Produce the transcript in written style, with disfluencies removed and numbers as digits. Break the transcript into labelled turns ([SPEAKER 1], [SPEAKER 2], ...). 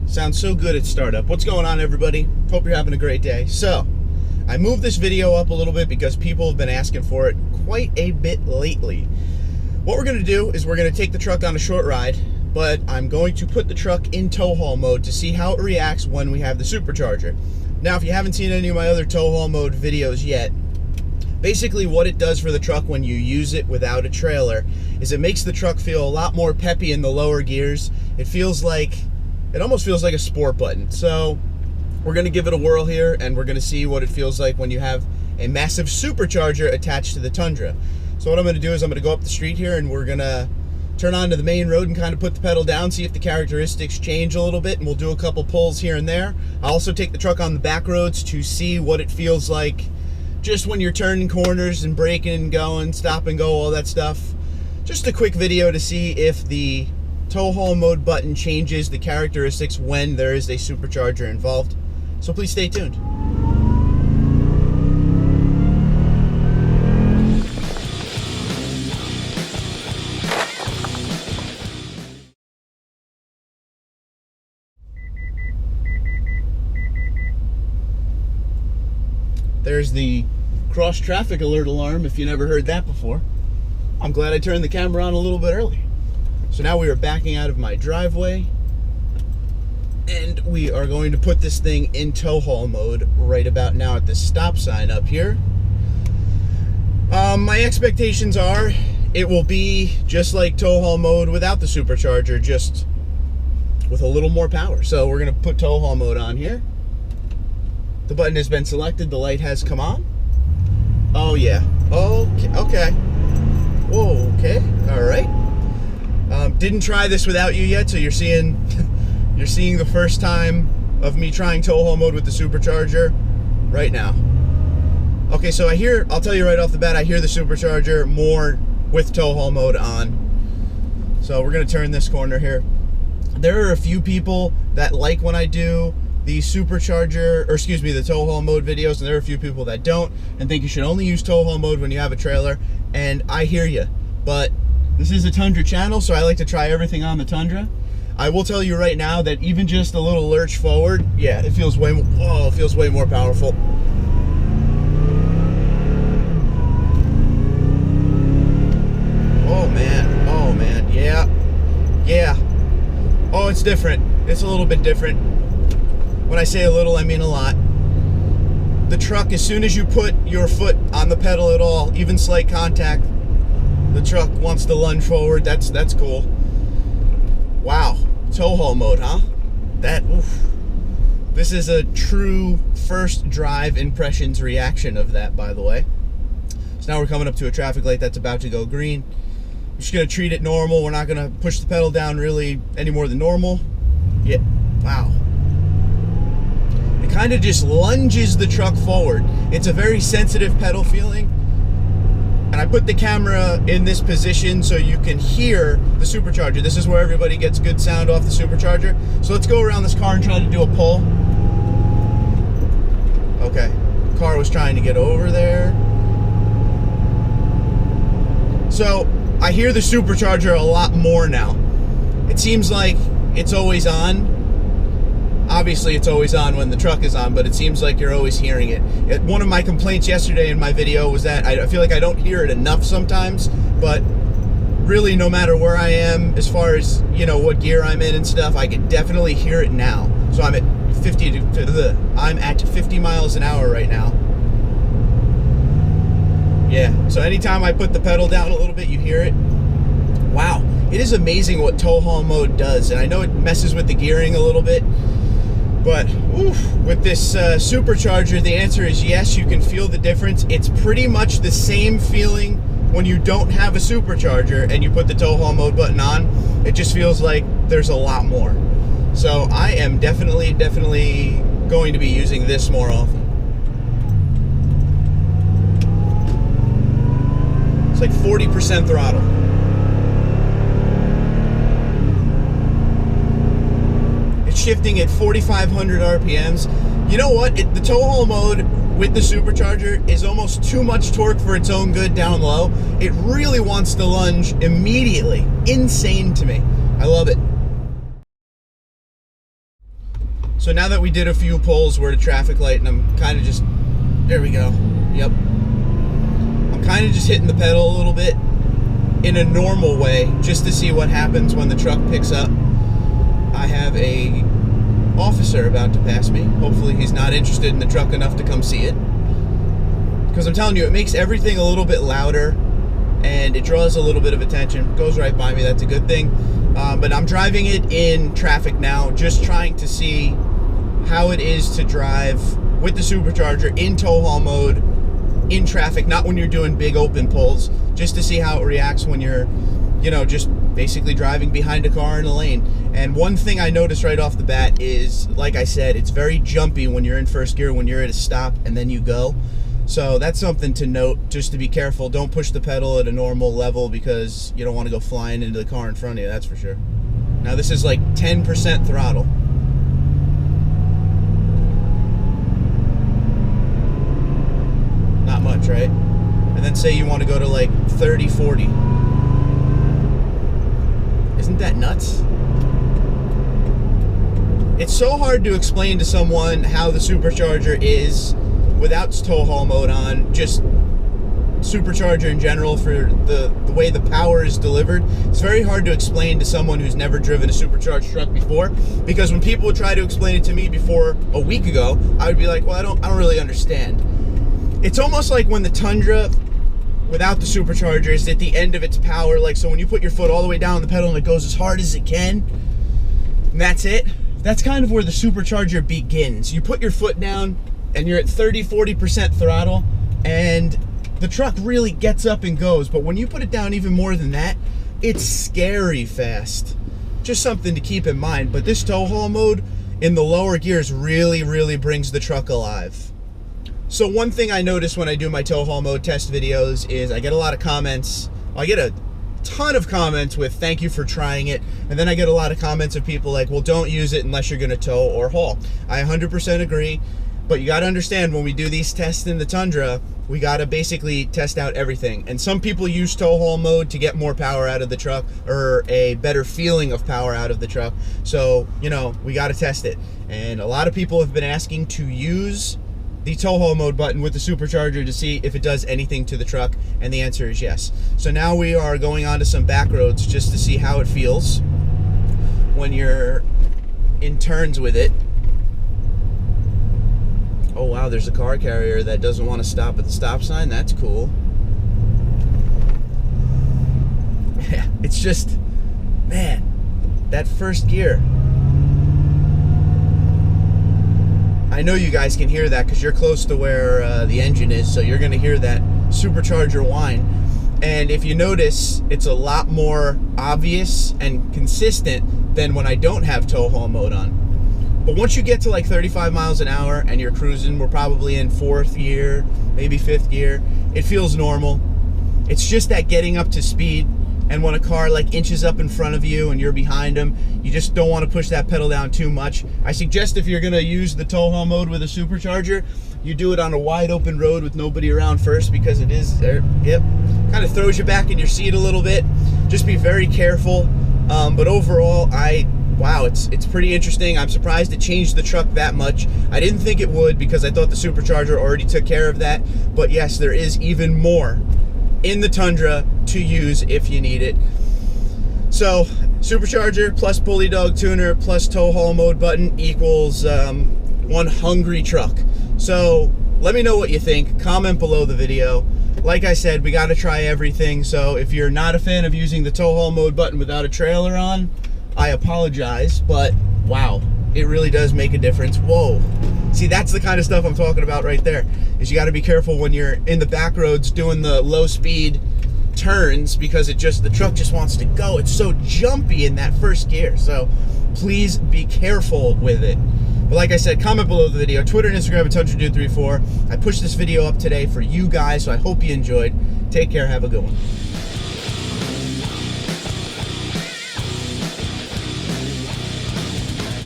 [SPEAKER 1] Sounds so good at startup. What's going on, everybody? Hope you're having a great day. So, I moved this video up a little bit because people have been asking for it quite a bit lately. What we're going to do is we're going to take the truck on a short ride, but I'm going to put the truck in tow haul mode to see how it reacts when we have the Supercharger. Now, if you haven't seen any of my other tow haul mode videos yet, basically what it does for the truck when you use it without a trailer is it makes the truck feel a lot more peppy in the lower gears. It almost feels like a sport button. So we're going to give it a whirl here, and we're going to see what it feels like when you have a massive Supercharger attached to the Tundra. So what I'm going to do is I'm going to go up the street here, and we're going to turn onto the main road and kind of put the pedal down, see if the characteristics change a little bit, and we'll do a couple pulls here and there. I'll also take the truck on the back roads to see what it feels like just when you're turning corners and braking and going, stop and go, all that stuff. Just a quick video to see if the tow haul mode button changes the characteristics when there is a Supercharger involved. So please stay tuned. There's the cross traffic alert alarm if you never heard that before. I'm glad I turned the camera on a little bit early. So now we are backing out of my driveway, and we are going to put this thing in tow haul mode right about now at this stop sign up here. My expectations are it will be just like tow haul mode without the Supercharger, just with a little more power. So we're going to put tow haul mode on here. The button has been selected. The light has come on. Oh yeah. Okay. Whoa. Okay. All right. Didn't try this without you yet, so you're seeing the first time of me trying tow haul mode with the Supercharger right now. Okay, so I'll tell you right off the bat, I hear the Supercharger more with tow haul mode on. So we're gonna turn this corner here. There are a few people that like when I do the Supercharger, or excuse me, the tow haul mode videos, and there are a few people that don't and think you should only use tow haul mode when you have a trailer, and I hear you, but this is a Tundra channel, so I like to try everything on the Tundra. I will tell you right now that even just a little lurch forward, yeah, it feels way more powerful. Oh man, yeah. Oh, it's different. It's a little bit different. When I say a little, I mean a lot. The truck, as soon as you put your foot on the pedal at all, even slight contact, the truck wants to lunge forward. That's cool. Wow, tow haul mode, huh? This is a true first drive impressions reaction of that, by the way. So now we're coming up to a traffic light that's about to go green. I'm just gonna treat it normal. We're not gonna push the pedal down really any more than normal. Yeah, wow. It kind of just lunges the truck forward. It's a very sensitive pedal feeling. And I put the camera in this position so you can hear the Supercharger. This is where everybody gets good sound off the Supercharger. So let's go around this car and try to do a pull. Okay, car was trying to get over there. So I hear the Supercharger a lot more now. It seems like it's always on. Obviously, it's always on when the truck is on, but it seems like you're always hearing it. One of my complaints yesterday in my video was that I feel like I don't hear it enough sometimes, but really no matter where I am, as far as, you know, what gear I'm in and stuff, I can definitely hear it now. So I'm at 50 miles an hour right now. Yeah, so anytime I put the pedal down a little bit, you hear it. Wow, it is amazing what tow haul mode does, and I know it messes with the gearing a little bit, but with this Supercharger, the answer is yes, you can feel the difference. It's pretty much the same feeling when you don't have a Supercharger and you put the tow haul mode button on. It just feels like there's a lot more. So I am definitely going to be using this more often. It's like 40% throttle. Shifting at 4,500 RPMs. You know what? The tow haul mode with the Supercharger is almost too much torque for its own good down low. It really wants to lunge immediately. Insane to me. I love it. So now that we did a few pulls, we're at a traffic light, and I'm kind of just, there we go, yep. I'm kind of just hitting the pedal a little bit in a normal way, just to see what happens when the truck picks up. I have a officer about to pass me. Hopefully he's not interested in the truck enough to come see it. Because I'm telling you, it makes everything a little bit louder, and it draws a little bit of attention. Goes right by me, that's a good thing. But I'm driving it in traffic now, just trying to see how it is to drive with the Supercharger in tow haul mode in traffic, not when you're doing big open pulls, just to see how it reacts when you're, you know, just basically driving behind a car in a lane. And one thing I noticed right off the bat is, like I said, it's very jumpy when you're in first gear, when you're at a stop and then you go. So that's something to note, just to be careful. Don't push the pedal at a normal level because you don't want to go flying into the car in front of you, that's for sure. Now this is like 10% throttle. Not much, right? And then say you want to go to like 30, 40. Isn't that nuts? It's so hard to explain to someone how the Supercharger is without tow haul mode on, just Supercharger in general, for the way the power is delivered. It's very hard to explain to someone who's never driven a supercharged truck before, because when people would try to explain it to me before a week ago, I would be like, well, I don't really understand. It's almost like when the Tundra without the Supercharger is at the end of its power, like, so when you put your foot all the way down on the pedal and it goes as hard as it can, and that's it. That's kind of where the Supercharger begins. You put your foot down and you're at 30-40% throttle, and the truck really gets up and goes. But when you put it down even more than that, it's scary fast. Just something to keep in mind. But this tow haul mode in the lower gears really brings the truck alive. So one thing I notice when I do my tow haul mode test videos is I get a lot of comments. Well, I get a ton of comments with thank you for trying it, and then I get a lot of comments of people like, well, don't use it unless you're going to tow or haul. I 100% agree. But you got to understand, when we do these tests in the Tundra, we got to basically test out everything. And some people use tow haul mode to get more power out of the truck, or a better feeling of power out of the truck. So, you know, we got to test it. And a lot of people have been asking to use the tow haul mode button with the Supercharger to see if it does anything to the truck, and the answer is yes. So now we are going on to some back roads just to see how it feels when you're in turns with it. Oh wow, there's a car carrier that doesn't want to stop at the stop sign. That's cool. Yeah, it's just, man, that first gear. I know you guys can hear that because you're close to where the engine is, so you're going to hear that Supercharger whine. And if you notice, it's a lot more obvious and consistent than when I don't have tow haul mode on. But once you get to like 35 miles an hour and you're cruising, we're probably in 4th gear, maybe 5th gear, it feels normal. It's just that getting up to speed, and when a car like inches up in front of you and you're behind them, you just don't want to push that pedal down too much. I suggest if you're going to use the tow haul mode with a Supercharger, you do it on a wide open road with nobody around first, because it is, yep, kind of throws you back in your seat a little bit. Just be very careful. But overall, wow, it's pretty interesting. I'm surprised it changed the truck that much. I didn't think it would, because I thought the Supercharger already took care of that. But yes, there is even more in the Tundra to use if you need it. So Supercharger plus pulley dog tuner plus tow haul mode button equals one hungry truck. So let me know what you think. Comment below the video. Like I said, we got to try everything. So if you're not a fan of using the tow haul mode button without a trailer on, I apologize, but wow, it really does make a difference. Whoa. See, that's the kind of stuff I'm talking about right there, is you got to be careful when you're in the back roads doing the low speed turns, because the truck just wants to go. It's so jumpy in that first gear. So please be careful with it. But like I said, comment below the video. Twitter and Instagram at TundraDude34. I pushed this video up today for you guys, so I hope you enjoyed. Take care. Have a good one.